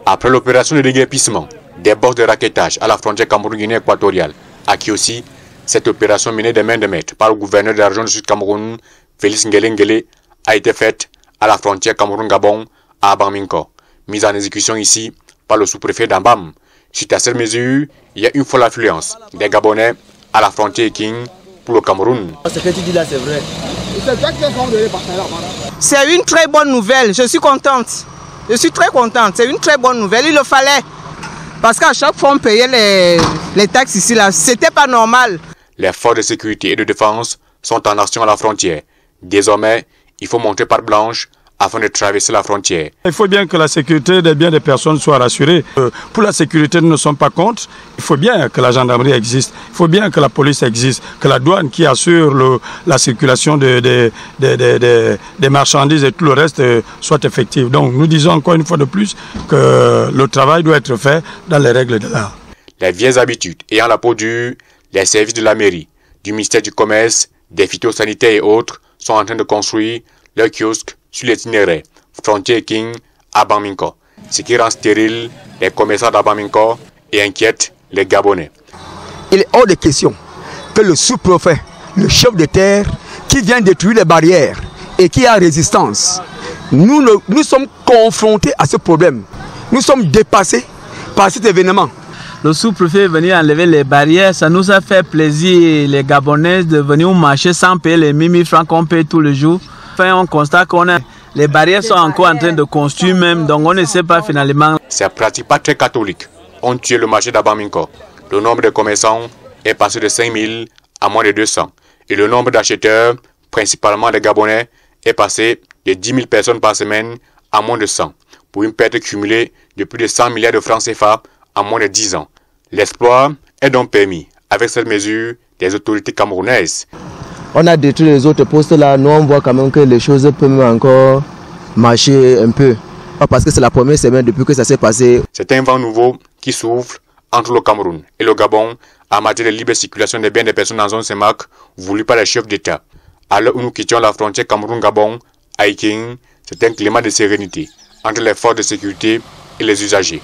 Après l'opération de déguerpissement des boss de raquettage à la frontière Cameroun-Guinée équatoriale, à Kiossi, cette opération menée de main de maître par le gouverneur de la région du Sud-Cameroun, Félix Ngele, a été faite à la frontière Cameroun-Gabon à Abang-Minko, mise en exécution ici par le sous-préfet d'Ambam. Suite à cette mesure, il y a une folle affluence des Gabonais à la frontière King pour le Cameroun. Ce que tu dis là, c'est vrai. C'est une très bonne nouvelle, je suis contente. Je suis très contente, c'est une très bonne nouvelle, il le fallait. Parce qu'à chaque fois on payait les taxes ici, là, c'était pas normal. Les forces de sécurité et de défense sont en action à la frontière. Désormais, il faut monter par blanche afin de traverser la frontière. Il faut bien que la sécurité des biens des personnes soit rassurée. Pour la sécurité, nous ne sommes pas contre. Il faut bien que la gendarmerie existe. Il faut bien que la police existe. Que la douane qui assure la circulation des marchandises et tout le reste soit effective. Donc nous disons encore une fois de plus que le travail doit être fait dans les règles de l'art. Les vieilles habitudes ayant la peau dure, les services de la mairie, du ministère du Commerce, des phytosanitaires et autres sont en train de construire leurs kiosques sur l'itinéraire frontière King à Abang-Minko, ce qui rend stérile les commerçants d'Abang-Minko et inquiète les Gabonais. Il est hors de question que le sous-préfet, le chef de terre, qui vient détruire les barrières et qui a résistance, nous sommes confrontés à ce problème. Nous sommes dépassés par cet événement. Le sous-préfet est venu enlever les barrières, ça nous a fait plaisir, les Gabonais, de venir marcher sans payer les 1000 francs qu'on paye tous les jours. Enfin, on constate les barrières sont encore en train de construire même, donc on ne sait pas finalement. Ces pratiques pas très catholiques ont tué le marché d'Abang-Minko. Le nombre de commerçants est passé de 5000 à moins de 200. Et le nombre d'acheteurs, principalement des Gabonais, est passé de 10 000 personnes par semaine à moins de 100, pour une perte cumulée de plus de 100 milliards de francs CFA en moins de 10 ans. L'exploit est donc permis avec cette mesure des autorités camerounaises. On a détruit les autres postes là, nous on voit quand même que les choses peuvent encore marcher un peu. Parce que c'est la première semaine depuis que ça s'est passé. C'est un vent nouveau qui souffle entre le Cameroun et le Gabon en matière de libre circulation des biens des personnes dans zone CEMAC voulu par les chefs d'État. À l'heure où nous quittions la frontière Cameroun-Gabon, à Iking, c'est un climat de sérénité entre les forces de sécurité et les usagers.